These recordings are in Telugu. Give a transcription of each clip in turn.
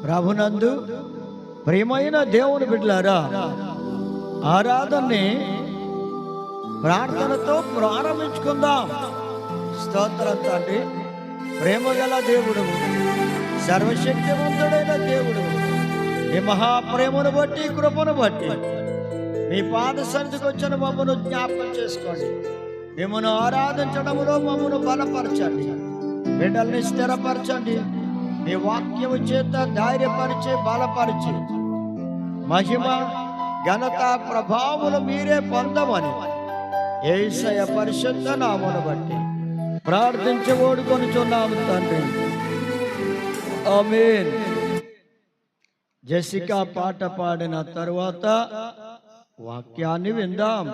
ప్రభునందు ప్రియమైన దేవుని బిడ్డలారా, ఆరాధనని ప్రార్థనతో ప్రారంభించుకుందాం. స్తోత్రం తండ్రి. ప్రేమగల దేవుడు, సర్వశక్తివంతుడైన దేవుడు, మీ మహాప్రేమను బట్టి, కృపను బట్టి మీ పాద సన్నిధికి వచ్చిన మమ్మను జ్ఞాపకం చేసుకోండి. మిమ్మను ఆరాధించడంలో మమ్మను బలపరచండి, బిడ్డల్ని స్థిరపరచండి. మీ వాక్యము చేత ధైర్యపరిచి బలపరిచి మహిమ ఘనత ప్రభావములు మీరే పొందమని యేసయ్య పరిశుద్ధ నామమును బట్టి ప్రార్థించి ఓడుకొనుచున్నాము తండ్రి. ఆమేన్. జెసికా పాట పాడిన తరువాత వాక్యాన్ని విందాం.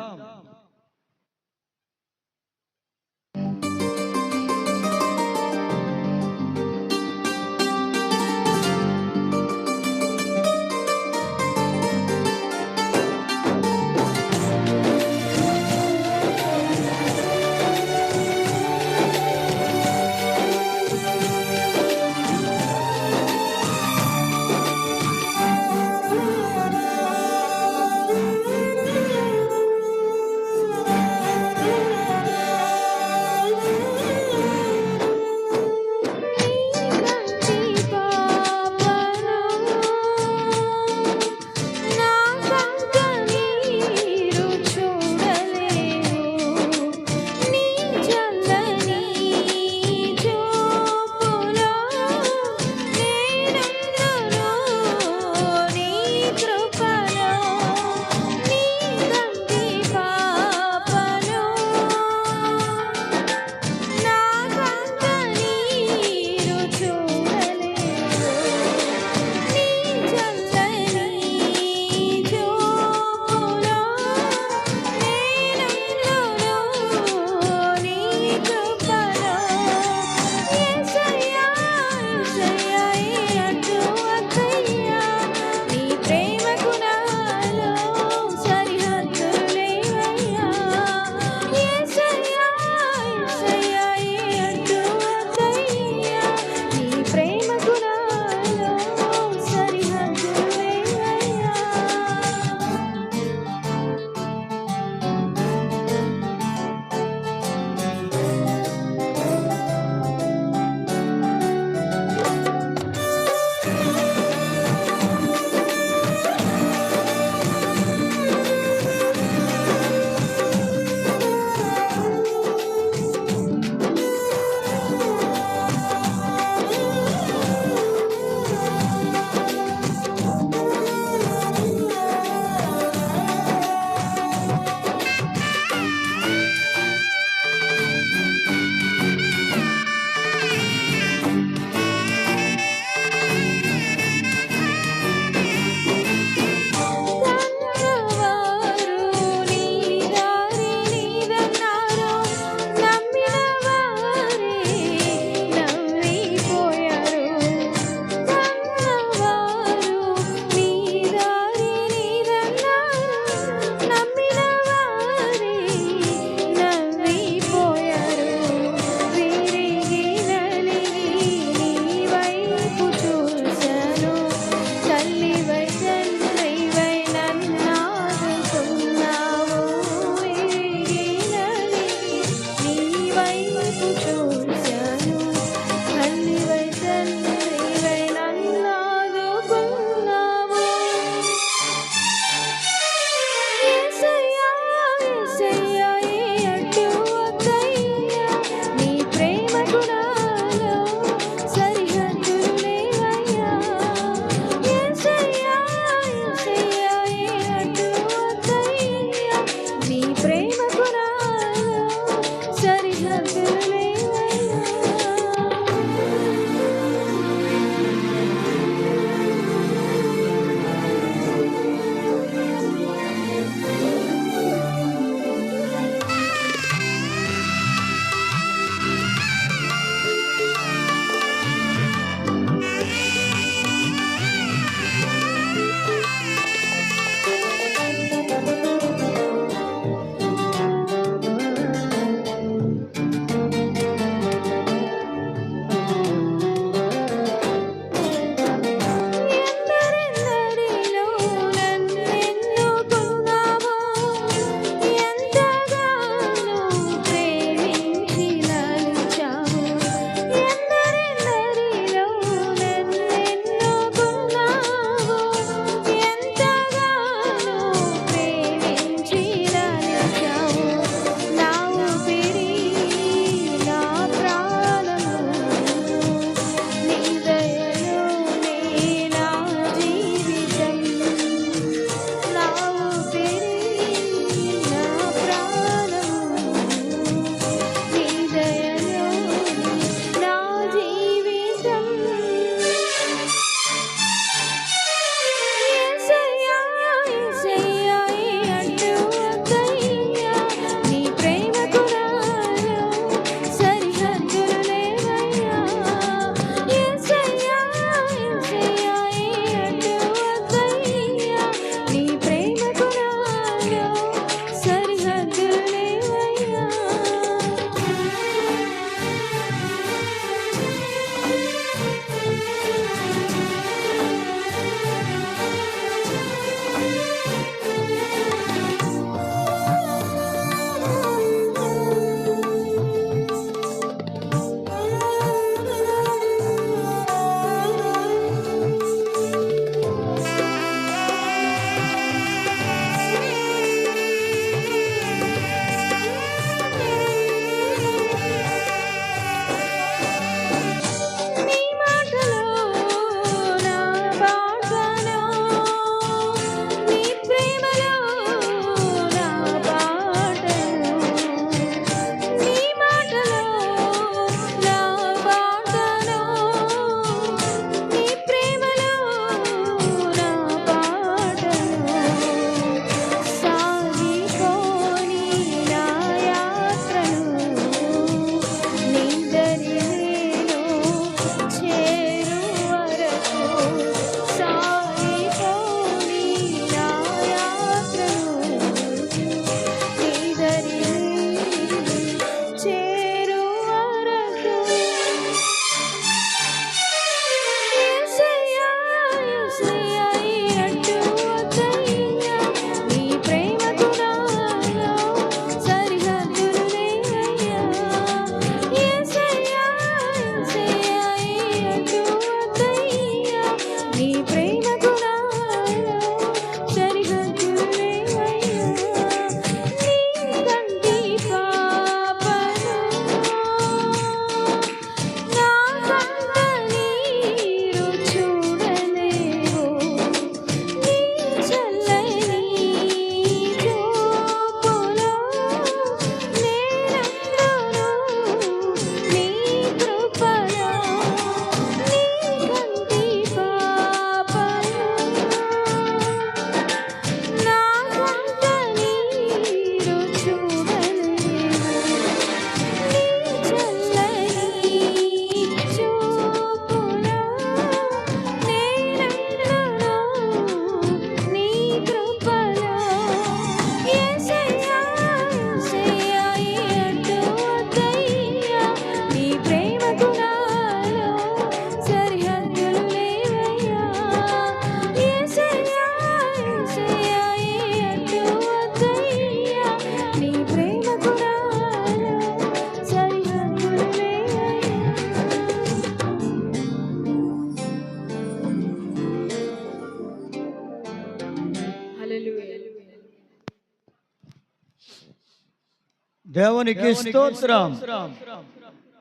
దేవునికి స్తోత్రం.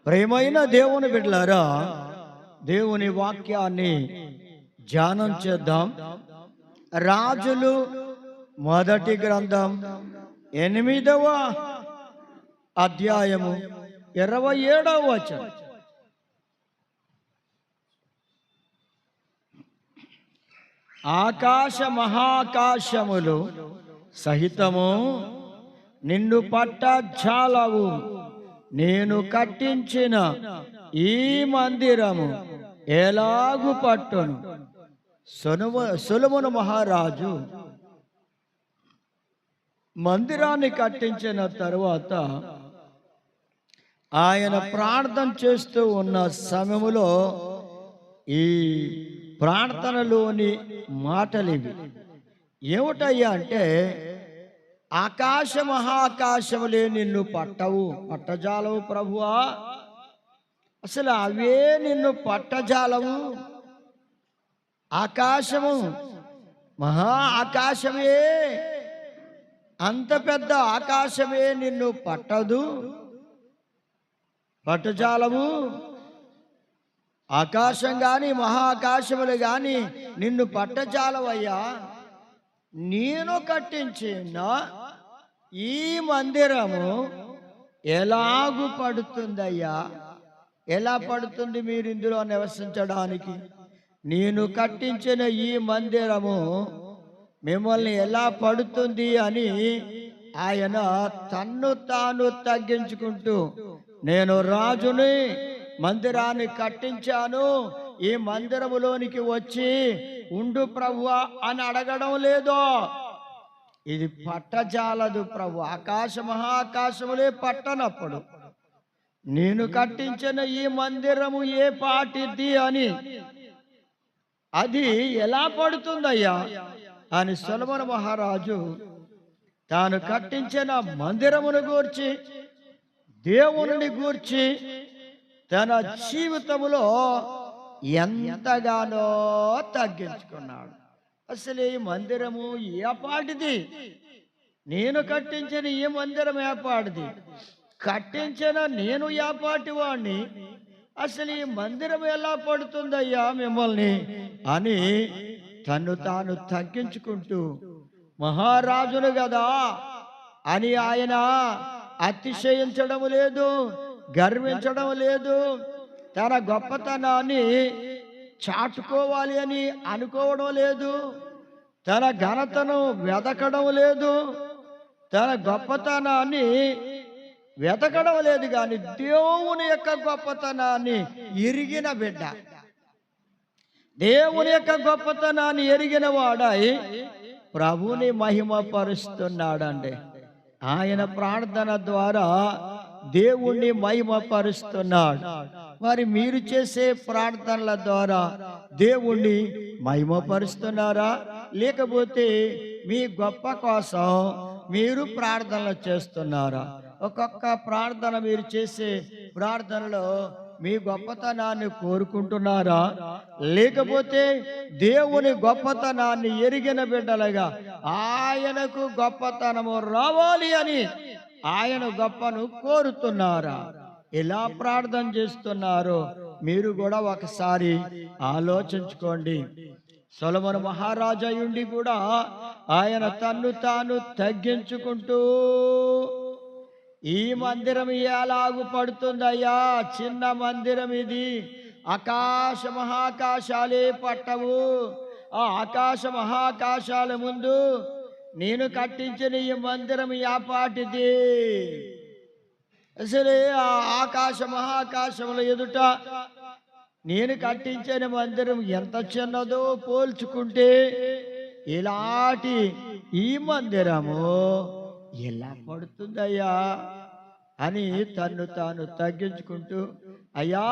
ప్రియమైన దేవుని బిడ్డలారా, దేవుని వాక్యాన్ని ధ్యానం చేద్దాం. రాజులు మొదటి గ్రంథం 8వ అధ్యాయము 27వ వచనం. ఆకాశ మహాకాశములు సహితము నిన్ను పట్టజాలవు, నేను కట్టించిన ఈ మందిరము ఎలాగు పట్టును. సొలొమోను మహారాజు మందిరాన్ని కట్టించిన తరువాత ఆయన ప్రార్థన చేస్తూ ఉన్న సమయంలో ఈ ప్రార్థనలోని మాటలు ఇవి. ఏమిటయ్యా అంటే, ఆకాశ మహాకాశములే నిన్ను పట్టజాలవు ప్రభువా, అసలు అవే నిన్ను పట్టజాలవు. ఆకాశము మహా ఆకాశమే, అంత పెద్ద ఆకాశమే నిన్ను పట్టజాలవు. ఆకాశం గాని మహాకాశములు గాని నిన్ను పట్టజాలవయ్యా. నేను కట్టించిన ఈ మందిరము ఎలాగు పడుతుందయ్యా? ఎలా పడుతుంది మీరు ఇందులో నివసించడానికి? నేను కట్టించిన ఈ మందిరము మిమ్మల్ని ఎలా పడుతుంది అని ఆయన తన్ను తాను తగ్గించుకుంటూ, నేను రాజుని, మందిరాన్ని కట్టించాను, ఈ మందిరములోనికి వచ్చి ఉండు ప్రభువా అని అడగడం లేదో. ఇది పట్టజాలదు ప్రభు. ఆకాశ మహాకాశములే పట్టనప్పుడు నేను కట్టించిన ఈ మందిరము ఏ పాటిది అని, అది ఎలా పడుతుందయ్యా అని సొలొమోను మహారాజు తాను కట్టించిన మందిరమును గూర్చి, దేవుని గూర్చి తన జీవితంలో ఎంతగానో తగ్గించుకున్నాడు. అసలు ఈ మందిరము ఏపాటిది? నేను కట్టించిన ఈ మందిరం ఏపాటిది? కట్టించిన నేను ఏపాటి వాణ్ణి? అసలు ఈ మందిరం ఎలా పడుతుందయ్యా మిమ్మల్ని అని తను తాను తగ్గించుకుంటూ, మహారాజును కదా అని ఆయన అతిశయించడం లేదు, గర్వించడం లేదు, తన గొప్పతనాన్ని చాటుకోవాలి అని అనుకోవడం లేదు, తన ఘనతను వెతకడం లేదు, తన గొప్పతనాన్ని వెతకడం లేదు. కానీ దేవుని యొక్క గొప్పతనాన్ని ఎరిగిన బిడ్డ, దేవుని యొక్క గొప్పతనాన్ని ఎరిగిన వాడై ప్రభుని మహిమ పరుస్తున్నాడండి. ఆయన ప్రార్థన ద్వారా దేవుణ్ణి మహిమ పరుస్తున్నాడు. మరి మీరు చేసే ప్రార్థనల ద్వారా దేవుణ్ణి మహిమ పరుస్తున్నారా? లేకపోతే మీ గొప్ప కోసం మీరు ప్రార్థనలు చేస్తున్నారా? ఒక్కొక్క ప్రార్థన, మీరు చేసే ప్రార్థనలో మీ గొప్పతనాన్ని కోరుకుంటున్నారా? లేకపోతే దేవుని గొప్పతనాన్ని ఎరిగిన బిడ్డలుగా ఆయనకు గొప్పతనము రావాలి అని ఆయన గొప్పను కోరుతున్నారా? ఎలా ప్రార్థన చేస్తున్నారో మీరు కూడా ఒకసారి ఆలోచించుకోండి. సొలొమోను మహారాజు అయ్యుండి కూడా ఆయన తన్ను తాను తగ్గించుకుంటూ, ఈ మందిరం ఎలాగు పడుతుందయ్యా? చిన్న మందిరం ఇది, ఆకాశ మహాకాశాలే పట్టవు. ఆ ఆకాశ మహాకాశాల ముందు నేను కట్టించిన ఈ మందిరం యాపాటిది? అసలే ఆ ఆకాశ మహాకాశముల ఎదుట నేను కట్టించిన మందిరం ఎంత చిన్నదో పోల్చుకుంటే, ఇలాంటి ఈ మందిరము ఎలా పడుతుందయ్యా అని తన్ను తాను తగ్గించుకుంటూ, అయ్యా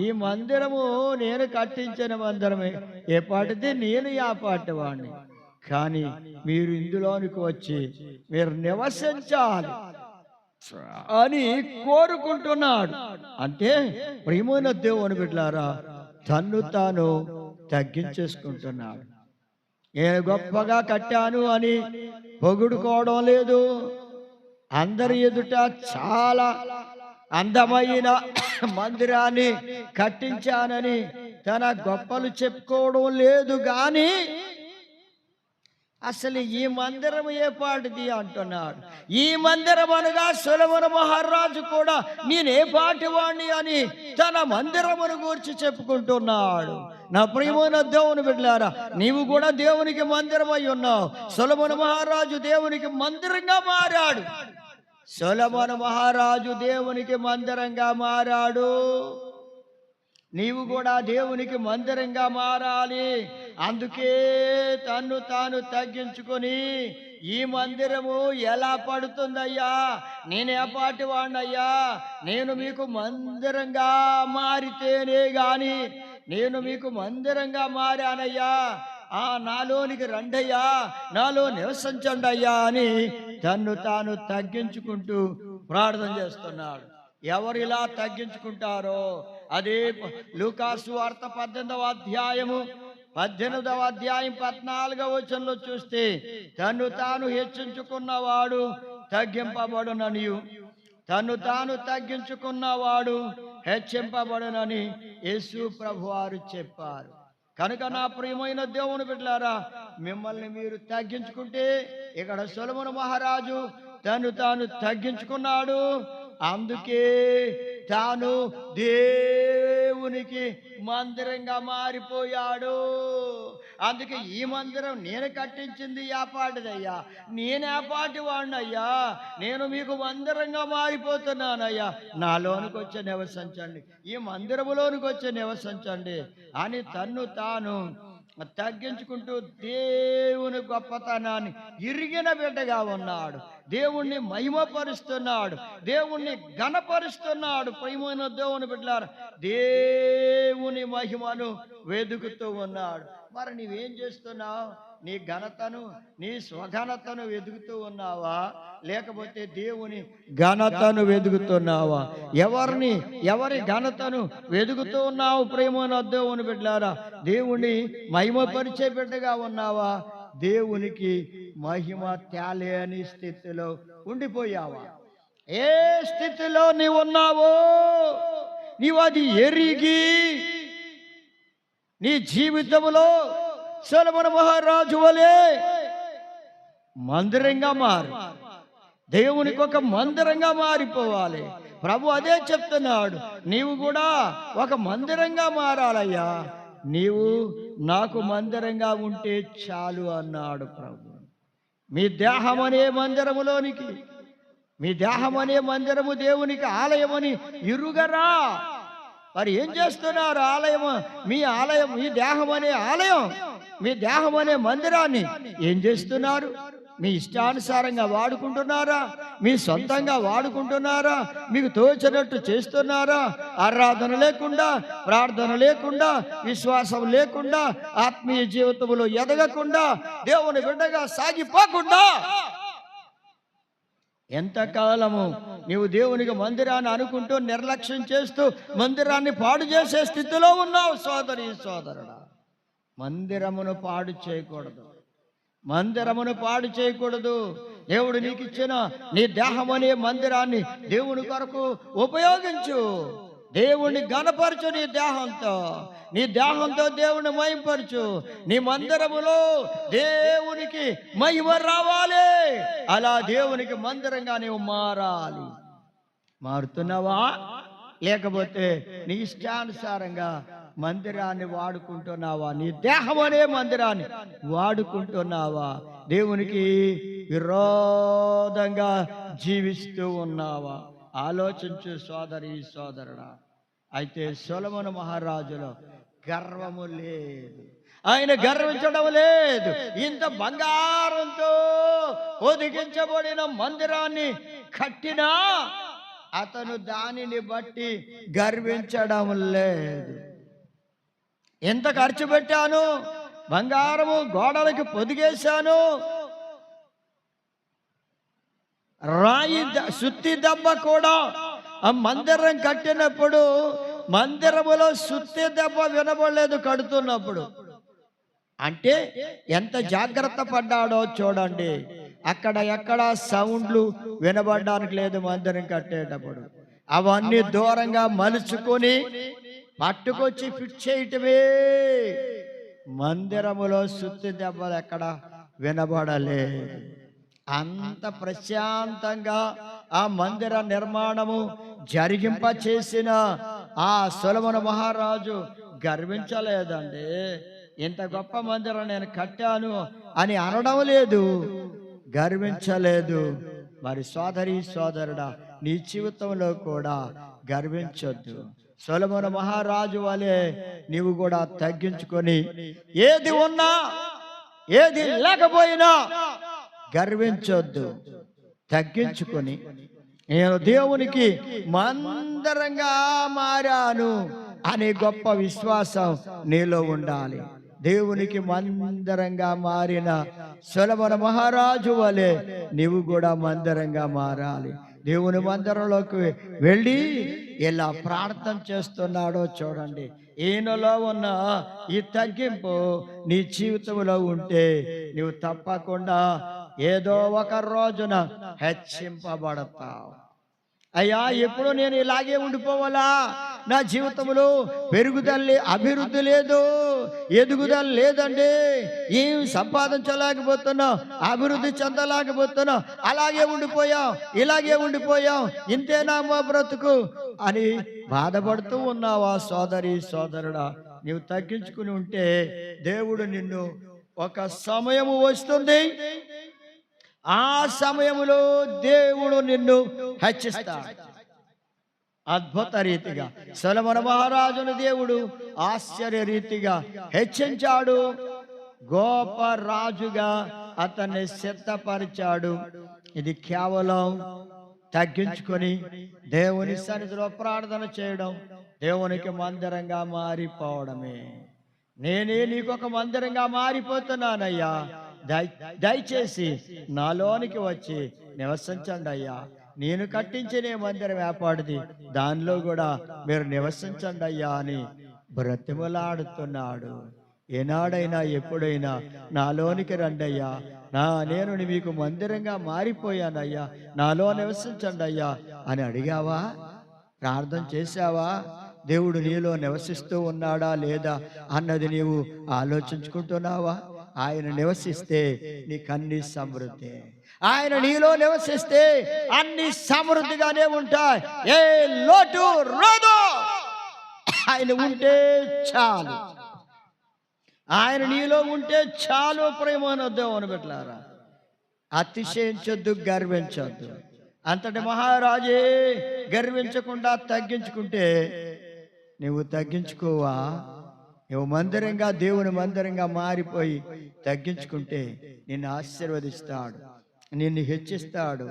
ఈ మందిరము నేను కట్టించిన మందిరమే, ఏ పాటిది నేను ఆ పాటి వాడిని, కానీ మీరు ఇందులోనికి వచ్చి మీరు నివసించాలి అని కోరుకుంటున్నాడు. అంటే ప్రియమైన దేవుని బిడ్డలారా, తన్ను తాను తగ్గించేసుకుంటున్నాడు. నేను గొప్పగా కట్టాను అని పొగుడుకోవడం లేదు, అందరి ఎదుట చాలా అందమైన మందిరాన్ని కట్టించానని తన గొప్పలు చెప్పుకోవడం లేదు గాని అసలు ఈ మందిరం ఏ పాటిది అంటున్నాడు. ఈ మందిరం అనగా సొలొమోను మహారాజు కూడా నేనే పాటి వాణ్ణి అని తన మందిరమును గూర్చి చెప్పుకుంటున్నాడు. నా ప్రియమైన దేవుని బిడ్డలారా, నీవు కూడా దేవునికి మందిరమై ఉన్నావు. సొలొమోను మహారాజు దేవునికి మందిరంగా మారాడు. సొలొమోను మహారాజు దేవునికి మందిరంగా మారాడు. నీవు కూడా దేవునికి మందిరంగా మారాలి. అందుకే తన్ను తాను తగ్గించుకొని ఈ మందిరము ఎలా పడుతుందయ్యా, నేనే పాటి వాణ్ణయ్యా, నేను మీకు మందిరంగా మారితేనే గాని నేను మీకు మందిరంగా మారానయ్యా, నాలోనికి రండయ్యా, నాలో నివసించండి అయ్యా అని తన్ను తాను తగ్గించుకుంటూ ప్రార్థన చేస్తున్నాడు. ఎవరు ఇలా తగ్గించుకుంటారో అదే లూకాసు వార్త 18వ అధ్యాయము 18వ అధ్యాయం 14వ వచనంలో చూస్తే తన్ను తాను హెచ్చించుకున్నవాడు తగ్గింపబడుననియు తన్ను తాను తగ్గించుకున్నవాడు హెచ్చింపబడునని యేసు ప్రభువారు చెప్పారు. కనుక నా ప్రియమైన దేవుని బిడ్డలారా, మిమ్మల్ని మీరు తగ్గించుకుంటే, ఇక్కడ సొలొమోను మహారాజు తను తాను తగ్గించుకున్నాడు. అందుకే తాను దేవునికి మందిరంగా మారిపోయాడు. అందుకే ఈ మందిరం నేను కట్టించింది ఏపాటిదయ్యా, నేనేపాటి వాడినయ్యా, నేను మీకు మందిరంగా మారిపోతున్నానయ్యా, నాలోనికి వచ్చి నివసించండి, ఈ మందిరములోనికి వచ్చి నివసించండి అని తన్ను తాను తగ్గించుకుంటూ దేవుని గొప్పతనాన్ని ఇరిగిన బిడ్డగా ఉన్నాడు. దేవుణ్ణి మహిమపరుస్తున్నాడు, దేవుణ్ణి ఘనపరుస్తున్నాడు. ప్రియమైన దేవుని బిడ్డలారా, దేవుని మహిమను వెతుకుతూ ఉన్నాడు. మరి నీవేం చేస్తున్నావు? నీ ఘనతను, నీ స్వఘనతను వెతుకుతూ ఉన్నావా, లేకపోతే దేవుని ఘనతను వెతుకుతున్నావా? ఎవరి ఘనతను వెతుకుతూ ఉన్నావు? ప్రేమైన దేవుని బిడ్డలారా, దేవుని మహిమపరిచే బిడ్డగా ఉన్నావా, దేవునికి మహిమ తేలేని స్థితిలో ఉండిపోయావా? ఏ స్థితిలో నీవు ఉన్నావో నీవు అది ఎరిగి నీ జీవితంలో సొలొమోను మహారాజు వలె మందిరంగా మారు, దేవునికి ఒక మందిరంగా మారిపోవాలి. ప్రభు అదే చెప్తున్నాడు, నీవు కూడా ఒక మందిరంగా మారాలయ్యా, నీవు నాకు మందిరంగా ఉంటే చాలు అన్నాడు ప్రభు. మీ దేహం అనే మందిరములోనికి, మీ దేహం అనే మందిరము దేవునికి ఆలయమని ఇరుగరా. మరి ఏం చేస్తున్నారు? ఆలయము, మీ ఆలయం, మీ దేహం అనే ఆలయం, మీ దేహం అనే మందిరాన్ని ఏం చేస్తున్నారు? మీ ఇష్టానుసారంగా వాడుకుంటున్నారా? మీ సొంతంగా వాడుకుంటున్నారా? మీకు తోచినట్టు చేస్తున్నారా? ఆరాధన లేకుండా, ప్రార్థన లేకుండా, విశ్వాసం లేకుండా, ఆత్మీయ జీవితంలో ఎదగకుండా, దేవుని బిడ్డగా సాగిపోకుండా ఎంతకాలము నీవు దేవునికి మందిరాన్ని అనుకుంటూ నిర్లక్ష్యం చేస్తూ మందిరాన్ని పాడు చేసే స్థితిలో ఉన్నావు. సోదరి సోదరుడా, మందిరమును పాడు చేయకూడదు, మందిరమును పాడు చేయకూడదు. దేవుడు నీకు ఇచ్చిన నీ దేహం అనే మందిరాన్ని దేవుని కొరకు ఉపయోగించు. దేవుణ్ణి ఘనపరచు. నీ దేహంతో దేవుని మహిమపరచు. నీ మందిరములో దేవునికి మహిమ రావాలి. అలా దేవునికి మందిరంగా నీవు మారాలి. మారుతున్నావా? లేకపోతే నీ ఇష్టానుసారంగా మందిరాన్ని వాడుకుంటున్నావా? నీ దేహం అనే మందిరాన్ని వాడుకుంటున్నావా? దేవునికి విరోధంగా జీవిస్తూ ఉన్నావా? ఆలోచించు సోదరి సోదరుడా. అయితే సొలొమోను మహారాజులో గర్వము లేదు, ఆయన గర్వించడం లేదు. ఇంత బంగారంతో ఒదిగించబడిన మందిరాన్ని కట్టినా అతను దానిని బట్టి గర్వించడం లేదు. ఎంత ఖర్చు పెట్టాను, బంగారము గోడలకు పొదిగేశాను, రాయి సుత్తి దెబ్బ కూడా ఆ మందిరం కట్టినప్పుడు మందిరములో సుత్తి దెబ్బ వినబడలేదు కడుతున్నప్పుడు. అంటే ఎంత జాగ్రత్త పడ్డాడో చూడండి. అక్కడ ఎక్కడ సౌండ్లు వినబడడానికి లేదు. మందిరం కట్టేటప్పుడు అవన్నీ దూరంగా మలుచుకొని పట్టుకొచ్చి ఫిట్ చేయటమే. మందిరములో సుత్తి దెబ్బలు ఎక్కడ వినబడలేదు. అంత ప్రశాంతంగా ఆ మందిర నిర్మాణము జరిగింప చేసిన ఆ సొలొమోను మహారాజు గర్వించలేదండి. ఇంత గొప్ప మందిరం నేను కట్టాను అని అనడం లేదు, గర్వించలేదు. మరి సోదరి సోదరుడా, నీ జీవితంలో కూడా గర్వించొద్దు. సొలొమోను మహారాజు వలె నీవు కూడా తగ్గించుకొని, ఏది ఉన్నా ఏది లేకపోయినా గర్వించొద్దు. తగ్గించుకొని నేను దేవునికి మందిరంగా మారాను అనే గొప్ప విశ్వాసం నీలో ఉండాలి. దేవునికి మందిరంగా మారిన సొలొమోను మహారాజు వలె నీవు కూడా మందిరంగా మారాలి. దేవుని మందిరంలోకి వెళ్ళి ఎలా ప్రార్థన చేస్తున్నాడో చూడండి. ఈయనలో ఉన్న ఈ తగ్గింపు నీ జీవితంలో ఉంటే నీవు తప్పకుండా ఏదో ఒక రోజున హెచ్చింపబడతావు. అయ్యా, ఎప్పుడు నేను ఇలాగే ఉండిపోవాలా? నా జీవితంలో పెరుగుదల అభివృద్ధి లేదు, ఎదుగుదల లేదండి. ఏం సంపాదించలేకపోతున్నా, అభివృద్ధి చెందలేకపోతున్నా, అలాగే ఉండిపోయాం, ఇలాగే ఉండిపోయాం, ఇంతేనా మా బ్రతుకు అని బాధపడుతూ ఉన్నావా? సోదరి సోదరుడా, నీవు తగ్గించుకుని ఉంటే దేవుడు నిన్ను, ఒక సమయము వస్తుంది, ఆ సమయములో దేవుడు నిన్ను హెచ్చిస్తాడు. అద్భుత రీతిగా సొలొమోను మహారాజును దేవుడు ఆశ్చర్య రీతిగా హెచ్చించాడు. గొప్ప రాజుగా అతన్ని సిద్ధపరిచాడు. ఇది కేవలం తగ్గించుకొని దేవుని సన్నిధిలో ప్రార్థన చేయడం, దేవునికి మందిరంగా మారిపోవడమే. నేనే నీకొక మందిరంగా మారిపోతున్నానయ్యా, దయచేసి నాలోనికి వచ్చి నివసించండి అయ్యా. నేను కట్టించిన మందిరం ఏర్పాటుది, దానిలో కూడా మీరు నివసించండి అయ్యా అని బ్రతిమలాడుతున్నాడు. ఏనాడైనా ఎప్పుడైనా నాలోనికి రండి అయ్యా, నేను మీకు మందిరంగా మారిపోయానయ్యా, నాలో నివసించండి అయ్యా అని అడిగావా? ప్రార్థన చేశావా? దేవుడు నీలో నివసిస్తూ ఉన్నాడా లేదా అన్నది నీవు ఆలోచించుకుంటున్నావా? ఆయన నివసిస్తే నీకన్నీ సమృద్ధి. ఆయన నీలో నివసిస్తే అన్ని సమృద్ధిగానే ఉంటాయి, ఏ లోటు రాదు. ఆయన ఉంటే చాలు, ఆయన నీలో ఉంటే చాలు. ప్రేమను దేవుని బిడ్డలారా, అతిశయించొద్దు, గర్వించొద్దు. అంతటి మహారాజే గర్వించకుండా తగ్గించుకుంటే నువ్వు తగ్గించుకోవా? నువ్వు మందిరంగా, దేవుని మందిరంగా మారిపోయి తగ్గించుకుంటే నిన్ను ఆశీర్వదిస్తాడు, నిన్ను హెచ్చిస్తాడు.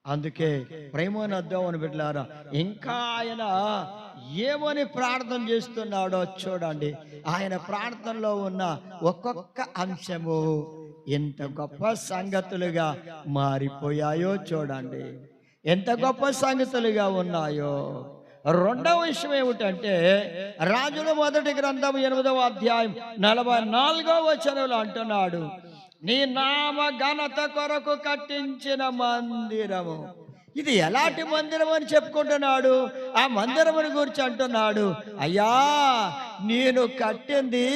అందుకే ప్రేమను దేవుని బిడ్డలారా, ఇంకా ఆయన ఏమని ప్రార్థన చేస్తున్నాడో చూడండి. ఆయన ప్రార్థనలో ఉన్న ఒక్కొక్క అంశము ఎంత గొప్ప సంగతులుగా మారిపోయాయో చూడండి, ఎంత గొప్ప సంగతులుగా ఉన్నాయో. రెండవ విషయం ఏమిటంటే, రాజుల మొదటి గ్రంథం 8వ అధ్యాయం 44వ వచనంలో అంటున్నాడు, నీ నామ ఘనత కొరకు కట్టించిన మందిరము. ఇది ఎలాంటి మందిరం అని చెప్పుకుంటున్నాడు. ఆ మందిరముని గురించి అంటున్నాడు, అయ్యా నేను కట్టింది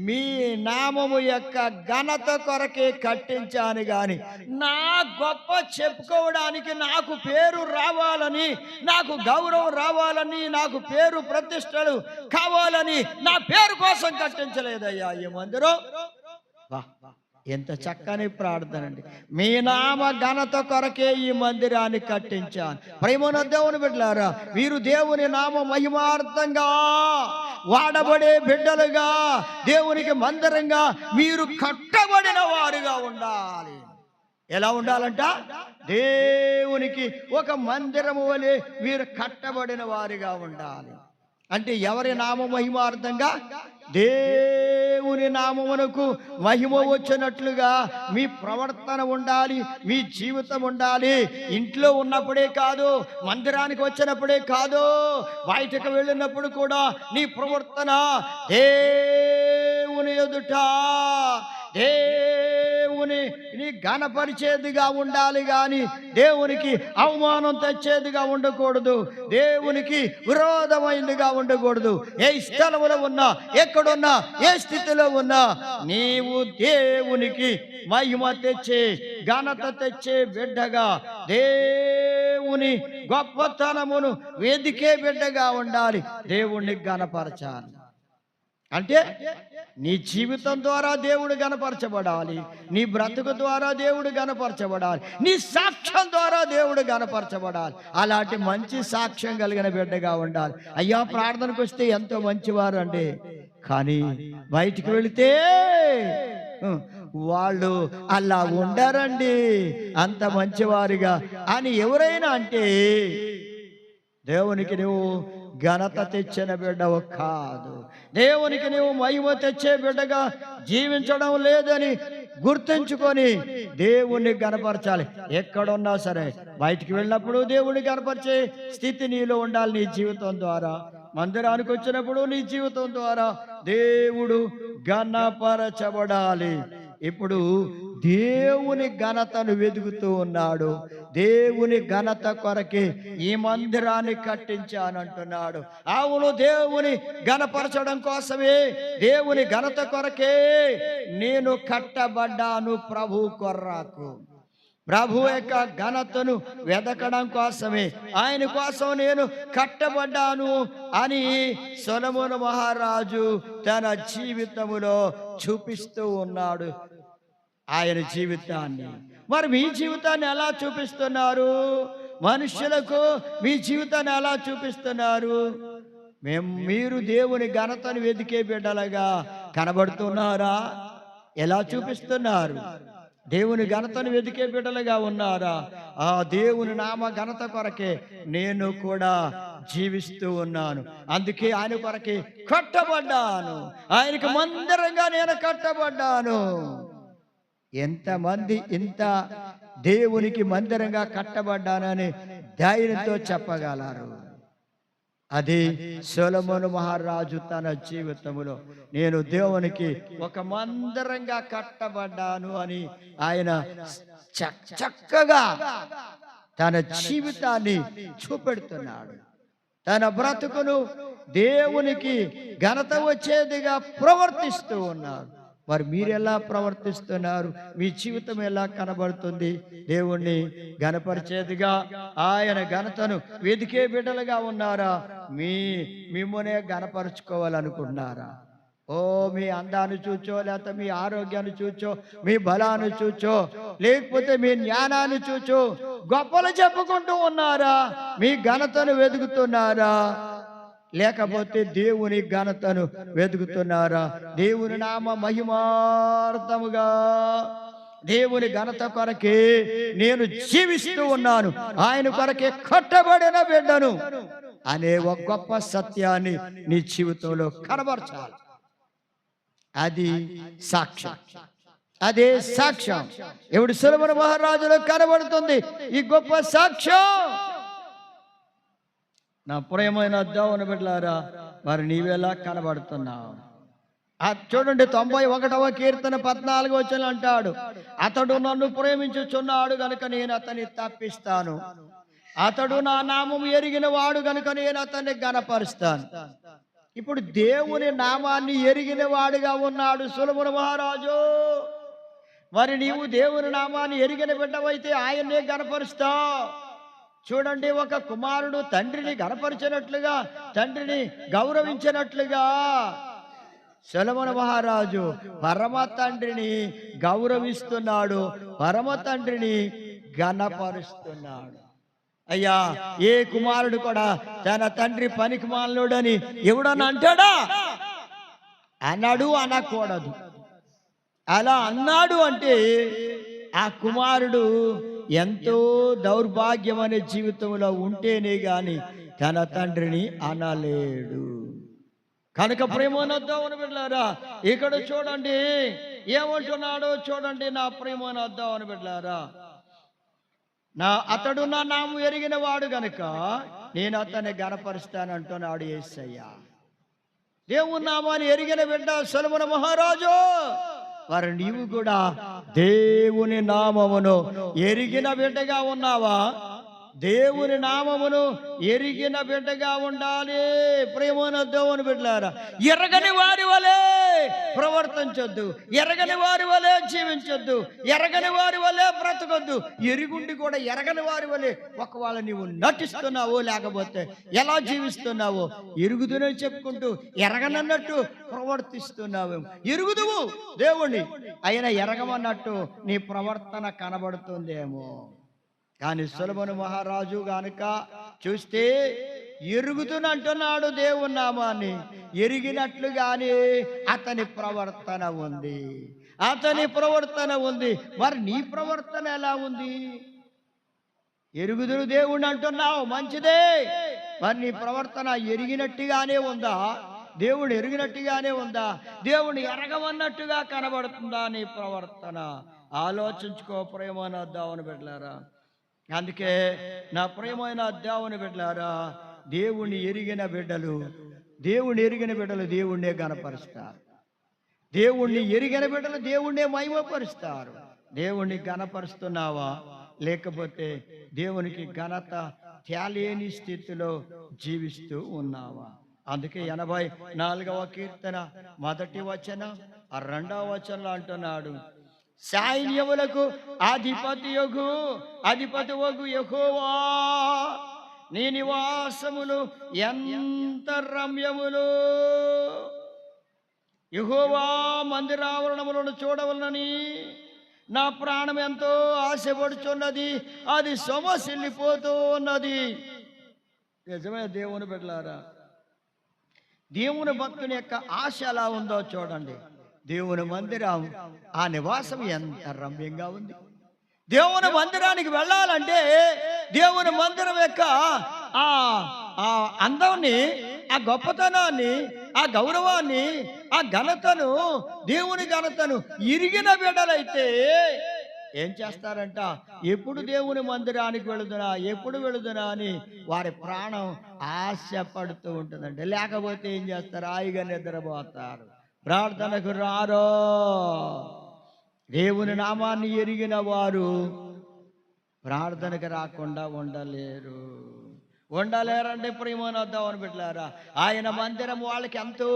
మీ నామము యొక్క ఘనత కొరకే కట్టించాను గాని నా గొప్ప చెప్పుకోవడానికి, నాకు పేరు రావాలని, నాకు గౌరవం రావాలని, నాకు పేరు ప్రతిష్టలు కావాలని నా పేరు కోసం కట్టించలేదయ్యా ఈ మందిరం. ఎంత చక్కని ప్రార్థన అండి. మీ నామ ఘనత కొరకే ఈ మందిరాన్ని కట్టించాను. ప్రేమను దేవుని బిడ్డలారా, వీరు దేవుని నామ మహిమార్థంగా వాడబడే బిడ్డలుగా, దేవునికి మందిరంగా మీరు కట్టబడిన వారుగా ఉండాలి. ఎలా ఉండాలంట? దేవునికి ఒక మందిరము వలె మీరు కట్టబడిన వారిగా ఉండాలి. అంటే ఎవరి నామ మహిమార్థంగా? దేవుని నామమునకు మహిమ వచ్చినట్లుగా మీ ప్రవర్తన ఉండాలి, మీ జీవితం ఉండాలి. ఇంట్లో ఉన్నప్పుడే కాదు, మందిరానికి వచ్చినప్పుడే కాదు, బయటకు వెళ్ళినప్పుడు కూడా నీ ప్రవర్తన దేవుని ఎదుట, దేవుని దేవుని ఘనపరిచేదిగా ఉండాలి గాని దేవునికి అవమానం తెచ్చేదిగా ఉండకూడదు. దేవునికి విరోధమైందిగా ఉండకూడదు. ఏ స్థలంలో ఉన్నా, ఎక్కడున్నా, ఏ స్థితిలో ఉన్నా నీవు దేవునికి మహిమ తెచ్చే, ఘనత తెచ్చే బిడ్డగా, దేవుని గొప్పతనమును వెదికే బిడ్డగా ఉండాలి. దేవుణ్ణి ఘనపరచాలి అంటే నీ జీవితం ద్వారా దేవుడు గణపరచబడాలి, నీ బ్రతుకు ద్వారా దేవుడు గణపరచబడాలి, నీ సాక్ష్యం ద్వారా దేవుడు గణపరచబడాలి. అలాంటి మంచి సాక్ష్యం కలిగిన బిడ్డగా ఉండాలి. అయ్యా ప్రార్థనకు వస్తే ఎంతో మంచివారు అండి, కానీ బయటికి వెళితే వాళ్ళు అలా ఉండరండి అంత మంచివారుగా అని ఎవరైనా అంటే దేవునికి నువ్వు ఘనత తెచ్చిన బిడ్డవు కాదు. దేవునికి నువ్వు మహిమ తెచ్చే బిడ్డగా జీవించడం లేదని గుర్తుంచుకొని దేవుణ్ణి గణపరచాలి. ఎక్కడున్నా సరే బయటికి వెళ్ళినప్పుడు దేవుణ్ణి గణపరిచే స్థితి నీలో ఉండాలి. నీ జీవితం ద్వారా, మందిరానికి వచ్చినప్పుడు నీ జీవితం ద్వారా దేవుడు గణపరచబడాలి. ఇప్పుడు దేవుని ఘనతను వెతుకుతూ ఉన్నాడు. దేవుని ఘనత కొరకే ఈ మందిరాన్ని కట్టించానంటున్నాడు. అవును, దేవుని ఘనపరచడం కోసమే, దేవుని ఘనత కొరకే నేను కట్టబడ్డాను. ప్రభు కొర్రాకు, ప్రభు యొక్క ఘనతను వెదకడం కోసమే, ఆయన కోసం నేను కట్టబడ్డాను అని సొలొమోను మహారాజు తన జీవితములో చూపిస్తూ ఉన్నాడు ఆయన జీవితాన్ని. మరి మీ జీవితాన్ని ఎలా చూపిస్తున్నారు? మనుషులకు మీ జీవితాన్ని ఎలా చూపిస్తున్నారు? మీరు దేవుని ఘనతను వెతికే బిడ్డలుగా కనబడుతున్నారా? ఎలా చూపిస్తున్నారు? దేవుని ఘనతను వెతికే బిడ్డలుగా ఉన్నారా? ఆ దేవుని నామ ఘనత కొరకే నేను కూడా జీవిస్తూ ఉన్నాను. అందుకే ఆయన కొరకే కట్టబడ్డాను. ఆయనకు మందిరంగా నేను కట్టబడ్డాను. ఎంతమంది ఇంత దేవునికి మందిరంగా కట్టబడ్డానని ధైర్యంతో చెప్పగలరు? అది సొలొమోను మహారాజు తన జీవితంలో నేను దేవునికి ఒక మందిరంగా కట్టబడ్డాను అని ఆయన చక్కగా తన జీవితాన్ని చూపెడుతున్నాడు. తన బ్రతుకును దేవునికి ఘనత వచ్చేదిగా ప్రవర్తిస్తూ ఉన్నాడు. మరి మీరు ఎలా ప్రవర్తిస్తున్నారు? మీ జీవితం ఎలా కనబడుతుంది? దేవుణ్ణి ఘనపరిచేదిగా, ఆయన ఘనతను వెతికే బిడ్డలుగా ఉన్నారా? మిమ్మల్నే ఘనపరుచుకోవాలనుకుంటున్నారా? ఓ మీ అందాన్ని చూచో, లేకపోతే మీ ఆరోగ్యాన్ని చూచో, మీ బలాన్ని చూచో, లేకపోతే మీ జ్ఞానాన్ని చూచో గొప్పలు చెప్పుకుంటూ ఉన్నారా? మీ ఘనతను వెతుకుతున్నారా? లేకపోతే దేవుని ఘనతను వెతుకుతున్నారా? దేవుని నామ మహిమార్థముగా, దేవుని ఘనత కొరకే నేను జీవిస్తూ ఉన్నాను, ఆయన కొరకే కట్టబడిన బిడ్డను అనే ఒక గొప్ప సత్యాన్ని నీ జీవితంలో కనబరచాలి. అది సాక్ష్యం. అదే సాక్ష్యం ఇప్పుడు సొలొమోను మహారాజులో కనబడుతుంది. ఈ గొప్ప సాక్ష్యం నా ప్రియమైన దేవుని బిడ్డలారా, మరి నీవెలా కనబడుతున్నావు? చూడండి 91వ కీర్తన 14వ వచనం అంటాడు, అతడు నన్ను ప్రేమించుచున్నాడు గనుక నేను అతన్ని తప్పిస్తాను, అతడు నా నామము ఎరిగిన వాడు గనుక నేను అతన్ని ఘనపరుస్తాను. ఇప్పుడు దేవుని నామాన్ని ఎరిగిన వాడుగా ఉన్నాడు సొలొమోను మహారాజు. మరి నీవు దేవుని నామాన్ని ఎరిగిన బిడ్డవైతే ఆయన్నే ఘనపరుస్తావు. చూడండి, ఒక కుమారుడు తండ్రిని గణపరిచినట్లుగా, తండ్రిని గౌరవించినట్లుగా సొలొమోను మహారాజు పరమ తండ్రిని గౌరవిస్తున్నాడు, పరమ తండ్రిని ఘనపరుస్తున్నాడు. అయ్యా, ఏ కుమారుడు కూడా తన తండ్రి పనికిమాలినోడని ఎవడన్నా అంటాడా? అన్నాడు, అనకూడదు. అలా అన్నాడు అంటే ఆ కుమారుడు ఎంతో దౌర్భాగ్యమైన జీవితంలో ఉంటేనే గాని తన తండ్రిని అనలేడు. కనుక ప్రేమను బిడ్డలారా, ఇక్కడ చూడండి ఏమంటున్నాడో చూడండి. నా ప్రేమను బిడ్డలారా, అతడు నా నామం ఎరిగిన వాడు గనుక నేను అతన్ని ఘనపరుస్తాను అంటున్నాడు యేసయ్య. దేవుని నామాన్ని ఎరిగిన బిడ్డ సొలొమోను మహారాజు. మరి నీవు కూడా దేవుని నామమును ఎరిగిన బిడ్డగా ఉన్నావా? దేవుని నామమును ఎరిగిన బిడ్డగా ఉండాలి. ప్రేమన దేవుని బిడ్డలారా, ఎరగని వారి వలె ప్రవర్తించొద్దు, ఎరగని వారి వలె జీవించొద్దు, ఎరగని వారి వలె బ్రతకొద్దు. ఎరుగుండి కూడా ఎరగని వారి వలె ఒకవేళ నీవు నటిస్తున్నావో లేకపోతే ఎలా జీవిస్తున్నావో ఎరుగుదునని చెప్పుకుంటూ ఎరగనన్నట్టు ప్రవర్తిస్తున్నావు. ఎరుగుదువు దేవుణ్ణి, అయినా ఎరగమన్నట్టు నీ ప్రవర్తన కనబడుతుందేమో. కానీ సొలొమోను మహారాజు గనుక చూస్తే ఎరుగుతునంటున్నాడు దేవుని నామాన్ని, ఎరిగినట్లుగానే అతని ప్రవర్తన ఉంది, అతని ప్రవర్తన ఉంది. మరి నీ ప్రవర్తన ఎలా ఉంది? ఎరుగుదురు దేవుణ్ణి అంటున్నావు, మంచిదే. మరి నీ ప్రవర్తన ఎరిగినట్టుగానే ఉందా? దేవుడు ఎరిగినట్టుగానే ఉందా? దేవుని ఎరగమన్నట్టుగా కనబడుతుందా నీ ప్రవర్తన? ఆలోచించుకో ప్రేమైన దేవుని బిడ్డలారా. అందుకే నా ప్రియమైన దేవుని బిడ్డలారా, దేవుణ్ణి ఎరిగిన బిడ్డలు దేవుణ్ణే గణపరుస్తారు. దేవుణ్ణి ఎరిగిన బిడ్డలు దేవుణ్ణే మహిమపరుస్తారు. దేవుణ్ణి గణపరుస్తున్నావా? లేకపోతే దేవునికి ఘనత తేలేని స్థితిలో జీవిస్తూ ఉన్నావా? అందుకే 84వ కీర్తన 1వ వచనం 2వ వచనంలో అంటున్నాడు, సైన్యములకు అధిపతి యెహోవా, నీ నివాసములు ఎంత రమ్యములు. యెహోవా మందిరావరణములను చూడవలనని నా ప్రాణం ఎంతో ఆశపడుచున్నది, అది సొమసిల్లిపోతూ ఉన్నది. నిజమే దేవుని బిడ్డలారా, దేవుని భక్తుని యొక్క ఆశ ఎలా ఉందో చూడండి. దేవుని మందిరం, ఆ నివాసం ఎంత రమ్యంగా ఉంది. దేవుని మందిరానికి వెళ్ళాలంటే దేవుని మందిరం యొక్క ఆ అందాన్ని, ఆ గొప్పతనాన్ని, ఆ గౌరవాన్ని, ఆ ఘనతను, దేవుని ఘనతను ఇరిగిన బిడ్డలైతే ఏం చేస్తారంట? ఎప్పుడు దేవుని మందిరానికి వెళుదునా అని వారి ప్రాణం ఆశపడుతూ ఉంటుందండి. లేకపోతే ఏం చేస్తారు? హాయిగా నిద్రపోతారు, ప్రార్థనకు రారో. దేవుని నామాన్ని ఎరిగిన వారు ప్రార్థనకు రాకుండా ఉండలేరండి. ప్రియమైన దేవుని బిడ్డలారా, ఆయన మందిరం వాళ్ళకి ఎంతో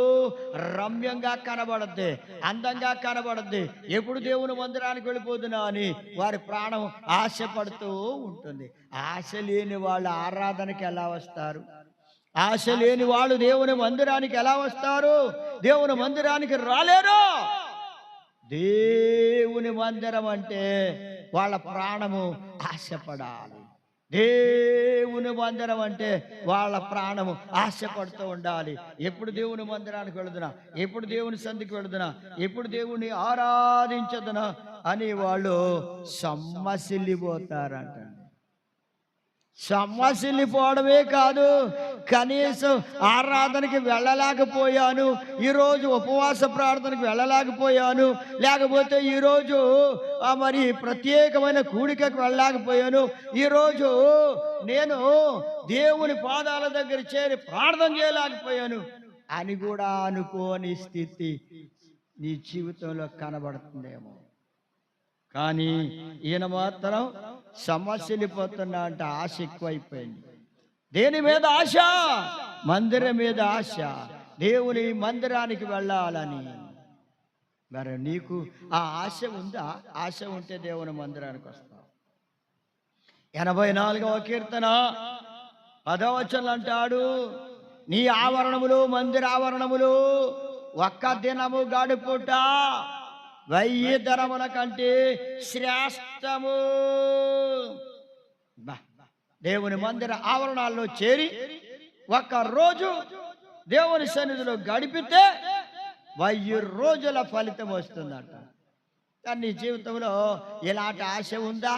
రమ్యంగా కనబడద్ది, అందంగా కనబడద్ది. ఎప్పుడు దేవుని మందిరానికి వెళ్ళిపోతున్నా అని వారి ప్రాణం ఆశపడుతూ ఉంటుంది. ఆశ లేని వాళ్ళు ఆరాధనకి ఎలా వస్తారు? ఆశ లేని వాళ్ళు దేవుని మందిరానికి ఎలా వస్తారు? దేవుని మందిరానికి రాలేరు. దేవుని మందిరం అంటే వాళ్ళ ప్రాణము ఆశపడాలి. దేవుని మందిరం అంటే వాళ్ళ ప్రాణము ఆశపడుతూ ఉండాలి. ఎప్పుడు దేవుని మందిరానికి వెళుదునా, ఎప్పుడు దేవుని సంధికి వెళుదునా, ఎప్పుడు దేవుని ఆరాధించదునా అని వాళ్ళు సమ్మసిల్లిపోతారంట. సమ్మసిల్లిపోవడమే కాదు, కనీసం ఆరాధనకి వెళ్ళలేకపోయాను, ఈరోజు ఉపవాస ప్రార్థనకి వెళ్ళలేకపోయాను, లేకపోతే ఈరోజు మరి ప్రత్యేకమైన కూడికకు వెళ్ళలేకపోయాను, ఈరోజు నేను దేవుని పాదాల దగ్గర చేరి ప్రార్థన చేయలేకపోయాను అని కూడా అనుకోని స్థితి నీ జీవితంలో కనబడుతుందేమో. కానీ ఈయన మాత్రం సమస్యలిపోతున్నా అంటే ఆశ ఎక్కువైపోయింది. దేని మీద ఆశ? మందిరం మీద ఆశ, దేవుని మందిరానికి వెళ్ళాలని. మరి నీకు ఆ ఆశ ఉందా? ఆశ ఉంటే దేవుని మందిరానికి వస్తావు. 84వ కీర్తన 10వ వచనం అంటాడు, నీ ఆవరణములు, మందిర ఆవరణములు ఒక్క దినము గడుపుట 1000 ధనముల కంటే శ్రేష్టము. దేవుని మందిర ఆవరణాల్లో చేరి ఒక్క రోజు దేవుని సన్నిధిలో గడిపితే 1000 రోజుల ఫలితం వస్తుందంట. కానీ నీ జీవితంలో ఇలాంటి ఆశ ఉందా?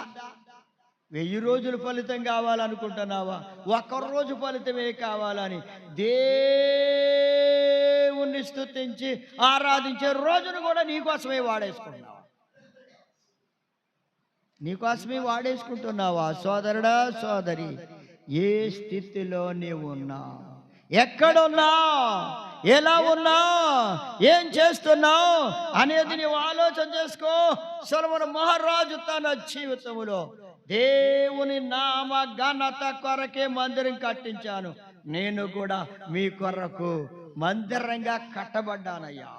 1000 రోజుల ఫలితం కావాలనుకుంటున్నావా? ఒక్కరోజు ఫలితమే కావాలని దేవుణ్ణి స్తుతించి ఆరాధించే రోజును కూడా నీకోసమే వాడేసుకుంటున్నావా? సోదరుడా, సోదరి, ఏ స్థితిలో నీవు ఉన్నావు, ఎక్కడున్నా, ఎలా ఉన్నా, ఏం చేస్తున్నావు అనేది నీవు ఆలోచన చేసుకో. సొలొమోను మహారాజు తన జీవితంలో దేవుని నామ ఘనత కొరకే మందిరం కట్టించాను, నేను కూడా మీ కొరకు మందిరంగా కట్టబడ్డానయ్యా.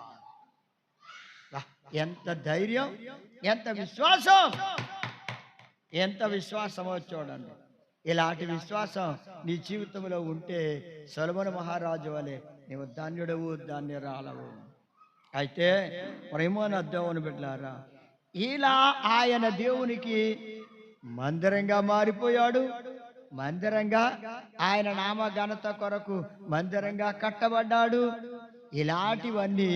ఎంత ధైర్యం, ఎంత విశ్వాసం, ఎంత విశ్వాసమో చూడండి. ఇలాంటి విశ్వాసం నీ జీవితంలో ఉంటే సొలొమోను మహారాజు వలె నీవు ధన్యుడవు, ధన్యురాలవు. అయితే ప్రేమోన దేవుని బిడ్డలారా, ఇలా ఆయన దేవునికి మందిరంగా మారిపోయాడు. మందిరంగా ఆయన నామ ఘనత కొరకు మందిరంగా కట్టబడ్డాడు. ఇలాంటివన్నీ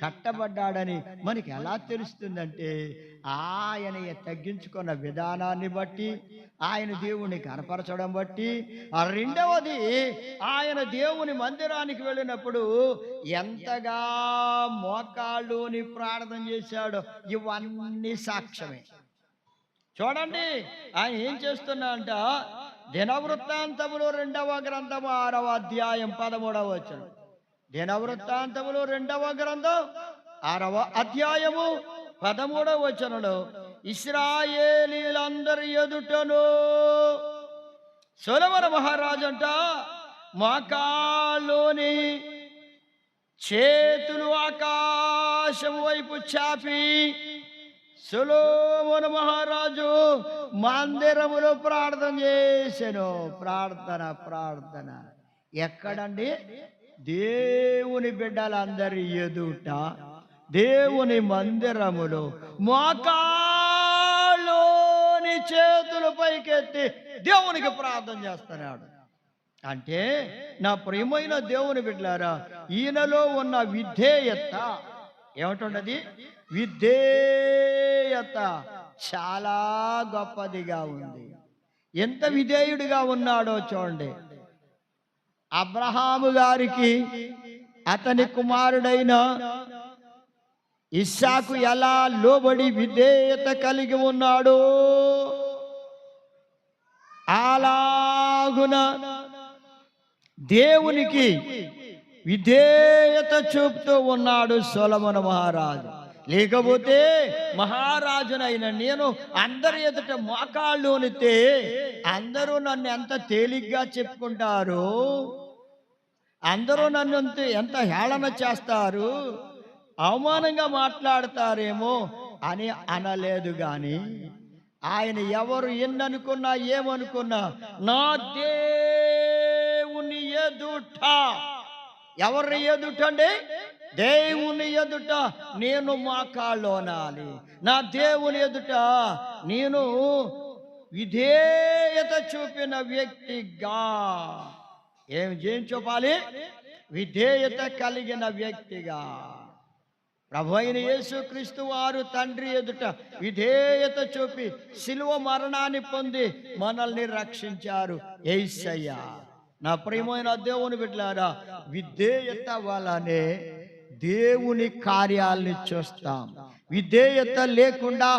కట్టబడ్డాడని మనకి ఎలా తెలుస్తుందంటే ఆయన తగ్గించుకున్న విధానాన్ని బట్టి, ఆయన దేవుని కనపరచడం బట్టి. రెండవది, ఆయన దేవుని మందిరానికి వెళ్ళినప్పుడు ఎంతగా మోకాళ్ళుని ప్రార్థన చేశాడో ఇవన్నీ సాక్ష్యమే. చూడండి ఆయన ఏం చేస్తున్నా అంట, దినవృత్తాంతములు 2వ గ్రంథము 6వ అధ్యాయం 13వ వచనం. దినవృత్తాంతములు 2వ గ్రంథం 6వ అధ్యాయము 13వ వచనంలో, ఇశ్రాయేలీలందరి ఎదుటను సొలొమోను మహారాజు అంట మోకాళ్ళుని చేతులు ఆకాశం వైపు చాపి సొలొమోను మహారాజు మందిరములో ప్రార్థన చేసెను. ప్రార్థన ఎక్కడండి? దేవుని బిడ్డలందరి ఎదుట దేవుని మందిరములో మోకాళ్ళుని చేతులు పైకెత్తి దేవునికి ప్రార్థన చేస్తున్నాడు. అంటే నా ప్రియమైన దేవుని బిడ్డలారా, ఈయనలో ఉన్న విధేయత ఏమిటండి? విధేయత చాలా గొప్పదిగా ఉంది. ఎంత విధేయుడిగా ఉన్నాడో చూడండి. అబ్రహాము గారికి అతని కుమారుడైన ఇస్సాకు ఎలా లోబడి విధేయత కలిగి ఉన్నాడో అలాగున దేవునికి విధేయత చూపుతూ ఉన్నాడు సొలొమోను మహారాజు. లేకపోతే మహారాజునైన నేను అందరి ఎదుట మోకాళ్ళు ఉనితే అందరూ నన్ను ఎంత తేలిగ్గా చెప్పుకుంటారు, అందరూ నన్ను ఎంత హేళన చేస్తారు, అవమానంగా మాట్లాడతారేమో అని అనలేదు. గాని ఆయన ఎవరు ఎన్ననుకున్నా ఏమనుకున్నా నా దేవుని ఎదుట, ఎవరి ఎదుటండి? దేవుని ఎదుట నేను మోకాళ్ళోనాలి. నా దేవుని ఎదుట నేను విధేయత చూపిన వ్యక్తిగా ఏం చూపాలి? విధేయత కలిగిన వ్యక్తిగా. ప్రభు అయిన యేసుక్రీస్తు వారు తండ్రి ఎదుట విధేయత చూపి శిలువ మరణాన్ని పొంది మనల్ని రక్షించారు యేసయ్య. నా ప్రియమైన దేవుని బిడ్డలారా, విధేయత వలనే దేవుని కార్యాలని చూస్తాం. విధేయత లేకుండా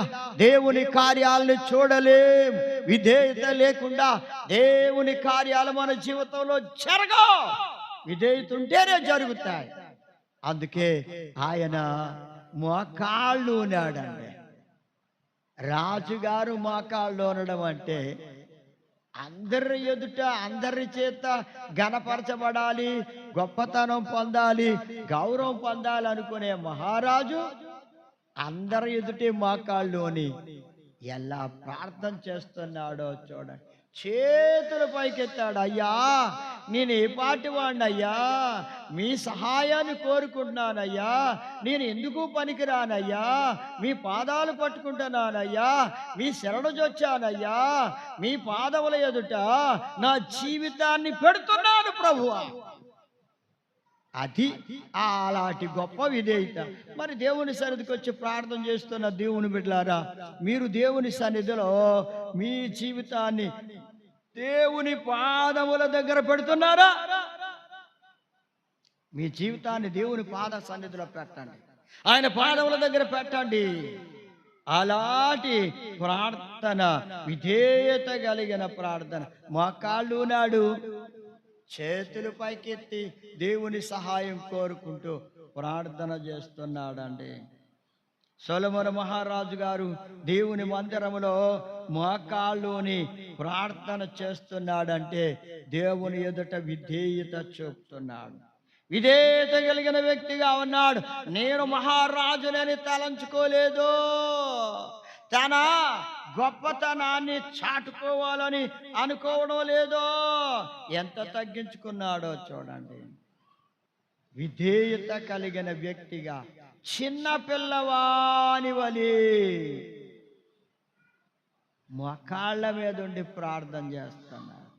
దేవుని కార్యాలను చూడలేం. విధేయత లేకుండా దేవుని కార్యాలు మన జీవితంలో జరగవు. విధేయత ఉంటేనే జరుగుతాయి. అందుకే ఆయన మోకాళ్ళు ఉన్నాడండి. రాజుగారు మోకాళ్ళు ఉండడం అంటే అందరి ఎదుట అందరి చేత ఘనపరచబడాలి, గొప్పతనం పొందాలి, గౌరవం పొందాలి అనుకునే మహారాజు అందరి ఎదుటే మోకాళ్ళుని ఎలా ప్రార్థన చేస్తున్నాడో చూడండి. చేతుల పైకెత్తాడు. అయ్యా నేను ఏ పాటి వాడినయ్యా, మీ సహాయాన్ని కోరుకుంటున్నానయ్యా, నేను ఎందుకు పనికిరానయ్యా, మీ పాదాలు పట్టుకుంటున్నానయ్యా, మీ శరణుజొచ్చానయ్యా, మీ పాదముల ఎదుట నా జీవితాన్ని పెడుతున్నాను ప్రభువా. అది అలాంటి గొప్ప విధేయత. మరి దేవుని సన్నిధికి వచ్చి ప్రార్థన చేస్తున్న దేవుని బిడ్డలారా, మీరు దేవుని సన్నిధిలో మీ జీవితాన్ని దేవుని పాదముల దగ్గర పెడుతున్నారా? మీ జీవితాన్ని దేవుని పాద సన్నిధిలో పెట్టండి, ఆయన పాదముల దగ్గర పెట్టండి. అలాంటి ప్రార్థన, విధేయత కలిగిన ప్రార్థన. మోకాళ్ళు నాడు చేతులు పైకెత్తి దేవుని సహాయం కోరుకుంటూ ప్రార్థన చేస్తున్నాడండి. సొలొమోను మహారాజు గారు దేవుని మందిరములో మోకాళ్ళుని ప్రార్థన చేస్తున్నాడంటే దేవుని ఎదుట విధేయత చూపుతున్నాడు. విధేయత కలిగిన వ్యక్తిగా ఉన్నాడు. నేను మహారాజునని తలంచుకోలేదు, తన గొప్పతనాన్ని చాటుకోవాలని అనుకోవడం లేదో. ఎంత తగ్గించుకున్నాడో చూడండి. విధేయత కలిగిన వ్యక్తిగా చిన్న పిల్లవాని వలె మోకాళ్ళ మీద ఉండి ప్రార్థన చేస్తున్నాడు.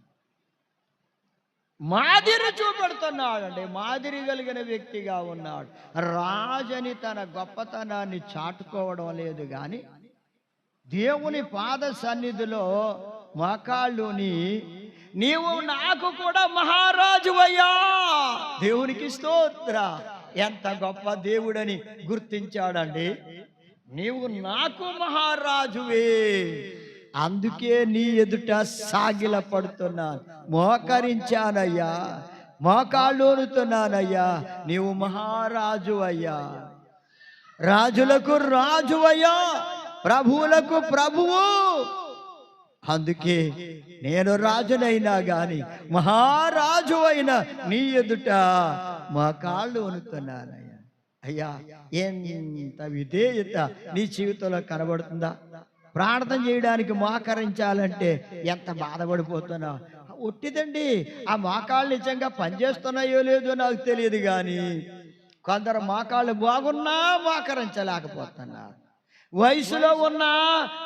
మాదిరి చూపెడుతున్నాడు అండి. మాదిరి కలిగిన వ్యక్తిగా ఉన్నాడు. రాజని తన గొప్పతనాన్ని చాటుకోవడం లేదు, కానీ దేవుని పాద సన్నిధిలో మోకాళ్ళుని నీవు నాకు కూడా మహారాజు అయ్యా, దేవునికి స్తోత్ర. ఎంత గొప్ప దేవుడని గుర్తించాడండి. నీవు నాకు మహారాజువే, అందుకే నీ ఎదుట సాగిల పడుతున్నాను, మోకరించానయ్యా, మోకాళ్ళూరుతున్నానయ్యా. నీవు మహారాజు అయ్యా, రాజులకు రాజు అయ్యా, ప్రభువులకు ప్రభువు. అందుకే నేను రాజునైనా గాని మహారాజు అయినా నీ ఎదుట మా కాళ్ళు వణుకుతున్నానయ్యా. అయ్యా, ఎంత విధేయత నీ జీవితంలో కనబడుతుందా? ప్రార్థన చేయడానికి మోకరించాలంటే ఎంత బాధపడిపోతున్నావు. ఒట్టిదండి, ఆ మోకాళ్ళు నిజంగా పనిచేస్తున్నాయో లేదో నాకు తెలియదు, కానీ కొందరు మోకాళ్ళు బాగున్నా మోకరించలేకపోతున్నారు, వయసులో ఉన్నా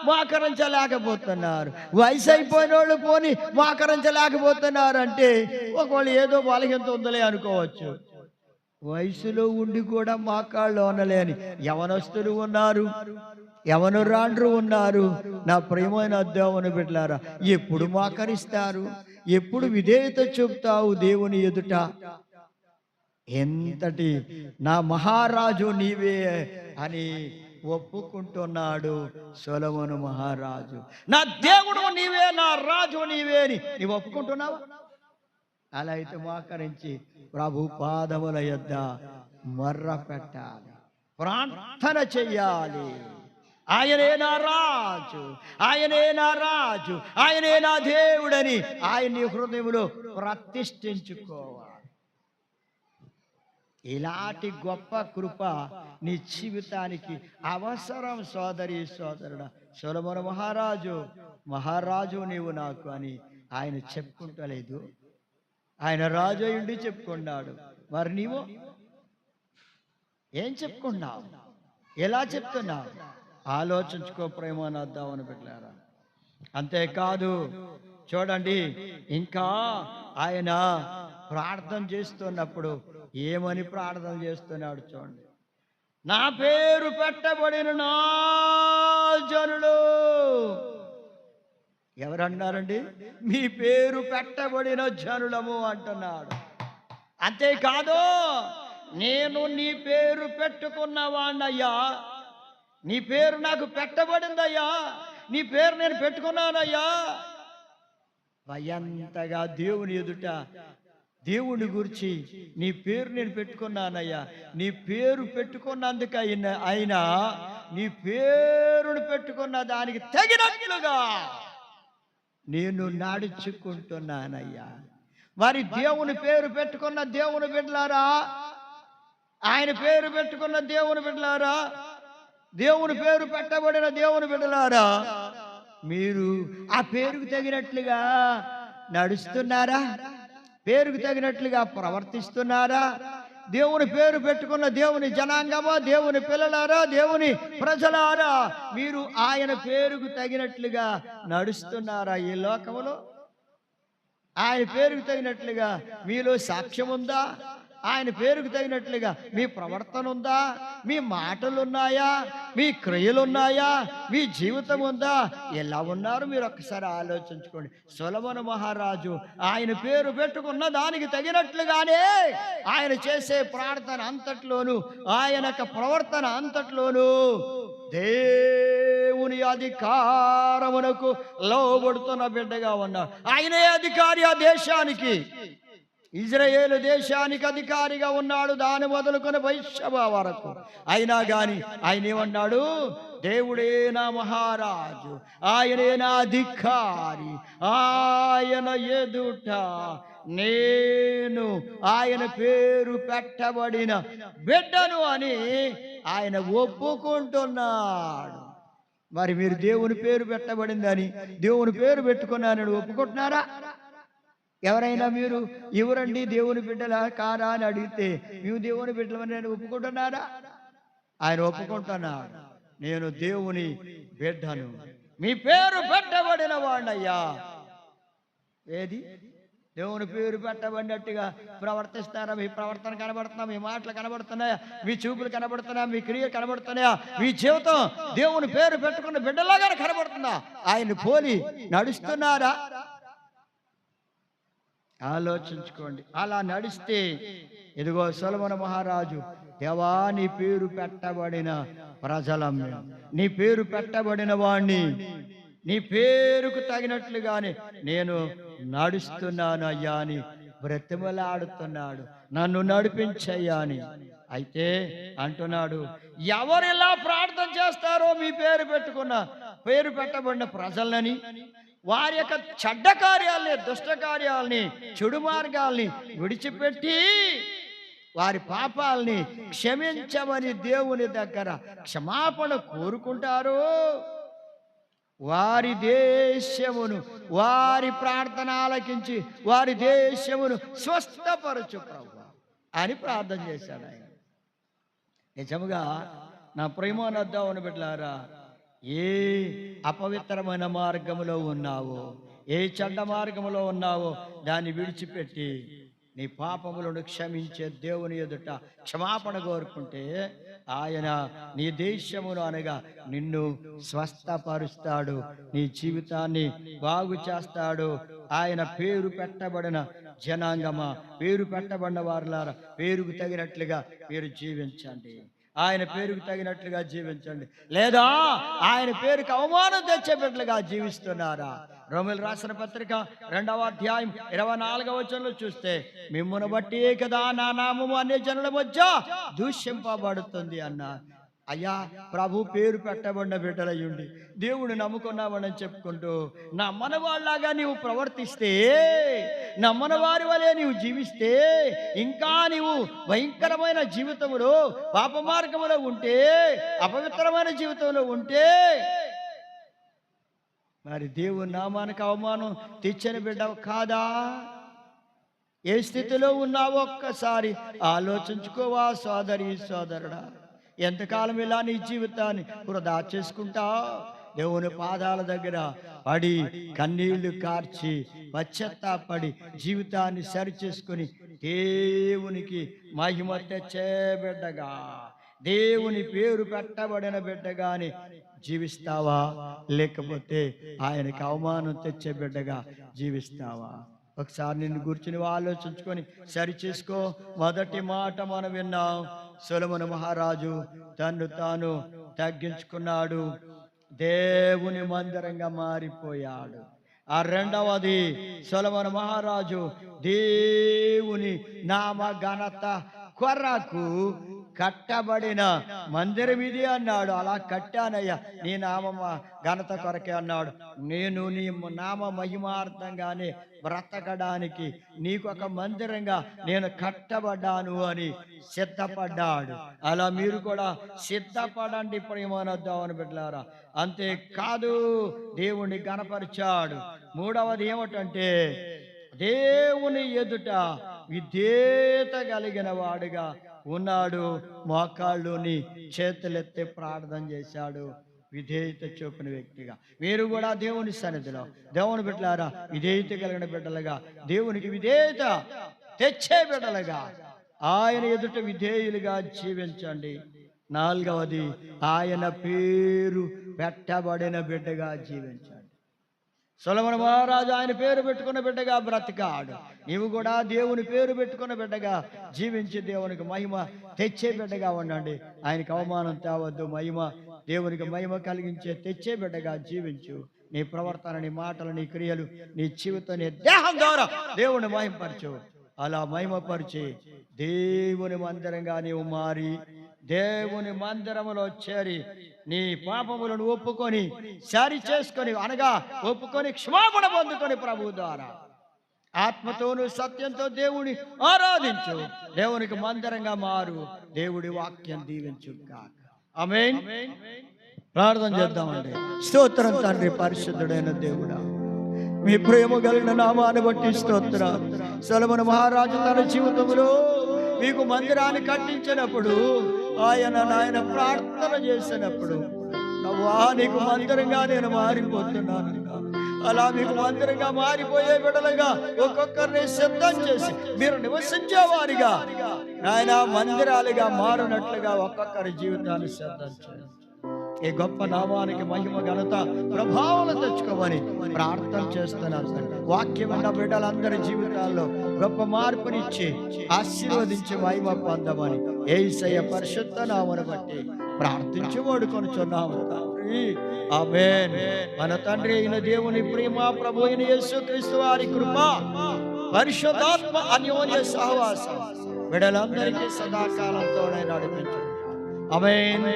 మోకరించలేకపోతున్నారు, వయసు అయిపోయిన వాళ్ళు పోని మోకరించలేకపోతున్నారు. అంటే ఒకవేళ ఏదో బలహీనత ఉందలే అనుకోవచ్చు. వయసులో ఉండి కూడా మోకాళ్ళు అనలేని యవనస్తులు ఉన్నారు, యవనురాండ్రు ఉన్నారు. నా ప్రియమైన దేవుని బిడ్డలారా, ఎప్పుడు మోకరిస్తారు? ఎప్పుడు విధేయత చూపుతావు దేవుని ఎదుట? ఎంతటి నా మహారాజు నీవే అని ఒప్పుకుంటున్నాడు సొలొమోను మహారాజు. నా దేవుడు నీవే, నా రాజు నీవే అని నీవు ఒప్పుకుంటున్నావా? అలా అయితే మోకరించి ప్రభు పాదముల యొద్ద మొర్ర పెట్టాలి, ప్రార్థన చెయ్యాలి. ఆయనే నా రాజు, ఆయనే నా రాజు, ఆయనే నా దేవుడని ఆయన్ని హృదయంలో ప్రతిష్ఠించుకోవాలి. ఇలాంటి గొప్ప కృప నీ జీవితానికి అవసరం సోదరి సోదరుడా. సొలొమోను మహారాజు, మహారాజు నీవు నాకు అని ఆయన చెప్పుకుంటలేదు, ఆయన రాజు అయ్యుండి చెప్పుకున్నాడు. మరి నీవు ఏం చెప్పుకున్నావు? ఎలా చెప్తున్నావు? ఆలోచించుకో ప్రేమనద్దామని పెట్టారా. అంతేకాదు చూడండి, ఇంకా ఆయన ప్రార్థన చేస్తున్నప్పుడు ఏమని ప్రార్థన చేస్తున్నాడు చూడండి. నా పేరు పెట్టబడిన నా జనులు. ఎవరన్నారండి? మీ పేరు పెట్టబడిన జనులము అంటున్నాడు. అంతేకాదు, నేను నీ పేరు పెట్టుకున్న వాణ్ణయ్యా, నీ పేరు నాకు పెట్టబడిందయ్యా, నీ పేరు నేను పెట్టుకున్నానయ్యా. భయంతగా దేవుని ఎదుట దేవుని గురించి నీ పేరు నేను పెట్టుకున్నానయ్యా, నీ పేరు పెట్టుకున్నందుకు అయినా నీ పేరును పెట్టుకున్న దానికి తగినట్లుగా నేను నడుచుకుంటున్నానయ్యా. మరి దేవుని పేరు పెట్టుకున్న దేవుని బిడ్డలారా, ఆయన పేరు పెట్టుకున్న దేవుని బిడ్డలారా, దేవుని పేరు పెట్టబడిన దేవుని బిడ్డలారా, మీరు ఆ పేరుకు తగినట్లుగా నడుస్తున్నారా? పేరుకు తగినట్లుగా ప్రవర్తిస్తున్నారా? దేవుని పేరు పెట్టుకున్న దేవుని జనాంగమా, దేవుని పిల్లలారా, దేవుని ప్రజలారా, మీరు ఆయన పేరుకు తగినట్లుగా నడుస్తున్నారా? ఈ లోకంలో ఆయన పేరుకు తగినట్లుగా మీలో సాక్ష్యం ఉందా? ఆయన పేరుకు తగినట్లుగా మీ ప్రవర్తన ఉందా? మీ మాటలు ఉన్నాయా? మీ క్రియలు ఉన్నాయా? మీ జీవితం ఉందా? ఎలా ఉన్నారు మీరు ఒక్కసారి ఆలోచించుకోండి. సొలొమోను మహారాజు ఆయన పేరు పెట్టుకున్న దానికి తగినట్లుగానే ఆయన చేసే ప్రార్థన అంతట్లోనూ, ఆయన యొక్క ప్రవర్తన అంతట్లోనూ దేవుని అధికారమునకు లోబడుతున్న బిడ్డగా ఉన్నాడు. ఆయనే అధికారి ఆ దేశానికి. ఇజ్రాయేలు దేశానికి అధికారిగా ఉన్నాడు, దాని మొదలుకొని వైశ్యవ వరకు. అయినా గాని ఆయన ఏమన్నాడు? దేవుడే నా మహారాజు, ఆయనే నా అధికారి, ఆయన ఎదుట నేను ఆయన పేరు పెట్టబడిన బిడ్డను అని ఆయన ఒప్పుకుంటున్నాడు. మరి మీరు దేవుని పేరు పెట్టబడిందని, దేవుని పేరు పెట్టుకున్నానని ఒప్పుకుంటున్నారా? ఎవరైనా మీరు ఎవరండి దేవుని బిడ్డలా కారా అని అడిగితే మేము దేవుని బిడ్డలని నేను ఒప్పుకుంటున్నారా? ఆయన ఒప్పుకుంటున్నాడు, నేను దేవుని బిడ్డను, మీ పేరు పెట్టబడిన వాడినయ్యా. ఏది దేవుని పేరు పెట్టబడినట్టుగా ప్రవర్తిస్తారా? మీ ప్రవర్తన కనబడుతున్నా, మీ మాటలు కనబడుతున్నాయా, మీ చూపులు కనబడుతున్నాయా, మీ క్రియలు కనబడుతున్నాయా, మీ జీవితం దేవుని పేరు పెట్టుకున్న బిడ్డలాగానే కనబడుతుందా? ఆయన పోలి నడుస్తున్నారా? ఆలోచించుకోండి. అలా నడిస్తే ఇదిగో సొలొమోను మహారాజు, దేవా నీ పేరు పెట్టబడిన ప్రజలం, నీ పేరు పెట్టబడిన వాణ్ణి, నీ పేరుకు తగినట్లుగానే నేను నడుస్తున్నాను అయ్యా అని బ్రతిమలాడుతున్నాడు, నన్ను నడిపించయ్యా అని. అయితే అంటున్నాడు, ఎవరిలా ప్రార్థన చేస్తారో మీ పేరు పెట్టుకున్న పేరు పెట్టబడిన ప్రజలని, వారి యొక్క చెడ్డ కార్యాలని, దుష్ట కార్యాలని, చెడు మార్గాల్ని విడిచిపెట్టి వారి పాపాలని క్షమించమని దేవుని దగ్గర క్షమాపణ కోరుకుంటారు, వారి దేశమును, వారి ప్రార్థన ఆలకించి వారి దేశమును స్వస్థపరచు ప్రభువా అని ప్రార్థన చేశాడు ఆయన. నిజముగా నా ప్రేమనొద్దామని బిడ్డలారా, ఏ అపవిత్రమైన మార్గములో ఉన్నావో, ఏ చెడ్డ మార్గములో ఉన్నావో దాన్ని విడిచిపెట్టి నీ పాపములను క్షమించే దేవుని ఎదుట క్షమాపణ కోరుకుంటే ఆయన నీ దేశమును అనగా నిన్ను స్వస్థపరుస్తాడు, నీ జీవితాన్ని బాగు చేస్తాడు. ఆయన పేరు పెట్టబడిన జనాంగమా, పేరు పెట్టబడిన వారులారా, పేరుకు తగినట్లుగా మీరు జీవించండి, ఆయన పేరుకు తగినట్లుగా జీవించండి. లేదా ఆయన పేరుకు అవమానం తెచ్చే బిడ్డలుగా జీవిస్తున్నారా? రోమీయులకు రాసిన పత్రిక 2వ అధ్యాయం 24వ వచనంలో చూస్తే, మిమ్మును బట్టి కదా నా నామము అన్ని జనుల మధ్య దూషింపబడుతుంది అన్నారు. అయ్యా, ప్రభు పేరు పెట్టబడిన బిడ్డలయ్యుండి దేవుడు నమ్ముకున్నామని చెప్పుకుంటూ నమ్మని వాళ్ళలాగా నీవు ప్రవర్తిస్తే, నమ్మని వారి వలె నీవు జీవిస్తే, ఇంకా నీవు భయంకరమైన జీవితంలో పాప మార్గంలో ఉంటే, అపవిత్రమైన జీవితంలో ఉంటే, మరి దేవుని నామానికి అవమానం తెచ్చని బిడ్డ కాదా? ఏ స్థితిలో ఉన్నావో ఒక్కసారి ఆలోచించుకోవా సోదరి సోదరుడా. ఎంతకాలం ఇలా నీ జీవితాన్ని వృధా చేసుకుంటావు? దేవుని పాదాల దగ్గర పడి కన్నీళ్లు కార్చి పశ్చాత్తాపడి జీవితాన్ని సరి చేసుకుని దేవునికి మహిమ తెచ్చే బిడ్డగా, దేవుని పేరు పెట్టబడిన బిడ్డగాని జీవిస్తావా? లేకపోతే ఆయనకి అవమానం తెచ్చే బిడ్డగా జీవిస్తావా? ఒకసారి నిన్ను కూర్చుని ఆలోచించుకొని సరి చేసుకో. మొదటి మాట మనం విన్నాం, సొలొమోను మహారాజు తన్ను తాను తగ్గించుకున్నాడు, దేవుని మందిరంగా మారిపోయాడు. ఆ రెండవది, సొలొమోను మహారాజు దేవుని నామ ఘనత కొరకు కట్టబడిన మందిరం ఇది అన్నాడు. అలా కట్టానయ్యా నీ నామ ఘనత కొరకే అన్నాడు. నేను నీ నామ మహిమార్థంగానే బ్రతకడానికి నీకొక మందిరంగా నేను కట్టబడ్డాను అని సిద్ధపడ్డాడు. అలా మీరు కూడా సిద్ధపడండి ప్రియమానొద్దామని బిడ్డలారా. అంతేకాదు, దేవుణ్ణి గణపరిచాడు. మూడవది ఏమిటంటే, దేవుని ఎదుట విధేయత కలిగిన వాడుగా ఉన్నాడు. మోకాళ్ళుని చేతులెత్తి ప్రార్థన చేశాడు, విధేయత చూపిన వ్యక్తిగా. మీరు కూడా దేవుని సన్నిధిలో దేవుని బిడ్డలారా విధేయత కలిగిన బిడ్డలుగా, దేవునికి విధేయత తెచ్చే బిడ్డలుగా, ఆయన ఎదుట విధేయులుగా జీవించండి. నాలుగవది, ఆయన పేరు పెట్టబడిన బిడ్డగా జీవించండి. సొలొమోను మహారాజు ఆయన పేరు పెట్టుకున్న బిడ్డగా బ్రతికాడు. నీవు కూడా దేవుని పేరు పెట్టుకున్న బిడ్డగా జీవించి దేవునికి మహిమ తెచ్చే బిడ్డగా ఉండండి. ఆయనకి అవమానం తేవద్దు, దేవునికి మహిమ కలిగించే తెచ్చే బిడ్డగా జీవించు. నీ ప్రవర్తన, నీ మాటలు, నీ క్రియలు, నీ జీవితం, నీ దేహం ద్వారా దేవుని మహిమపరచు. అలా మహిమపరిచి దేవుని మందిరంగా నీవు మారి దేవుని మందిరములో చేరి నీ పాపములను ఒప్పుకొని సరి చేసుకొని అనగా ఒప్పుకొని క్షమాపణ పొందుకొని ప్రభు ద్వారా ఆత్మతోను సత్యంతో దేవుని ఆరాధించు, దేవునికి మందిరంగా మారు. దేవుడి వాక్యం దీవించు గాక. ఆమేన్. ప్రార్థన చేద్దామండి. స్తోత్రం తండ్రి, పరిశుద్ధుడైన దేవుడా, మీ ప్రేమ కలిగిన నామాన్ని బట్టి స్తోత్రం. సొలొమోను మహారాజు తన జీవితంలో మీకు మందిరాన్ని కట్టించినప్పుడు ఆయన ప్రార్థన చేసినప్పుడు, నవ్వా నీకు మందిరంగా నేను మారిపోతున్నాను, అలా మీకు మందిరంగా మారిపోయే బిడ్డలుగా ఒక్కొక్కరిని సిద్ధం చేసి మీరు నివసించేవారిగా ఆయన మందిరాలుగా మారినట్లుగా ఒక్కొక్కరి జీవితాన్ని సిద్ధం చేయండి. ఈ గొప్ప నామానికి మహిమ ఘనత ప్రభావాలు తెచ్చుకోమని ప్రార్థన చేస్తున్నాను. వాక్యం ఉన్న బిడ్డలందరి జీవితాల్లో గొప్ప మార్పునిచ్చి ఆశీర్వదించి మహిమ పొందమని యేసయ్య పరిశుద్ధ నామమును బట్టి ప్రార్థించి వేడుకొనుచున్నాము తండ్రి. ఆమేన్. మన తండ్రి అయిన దేవుని ప్రేమ, ప్రభు అయిన యేసుక్రీస్తు వారి కృప, పరిశుద్ధాత్మ అన్యోన్య సహవాసం బిడ్డలందరికీ సదాకాలంతో నడిపించండి. ఆమేన్.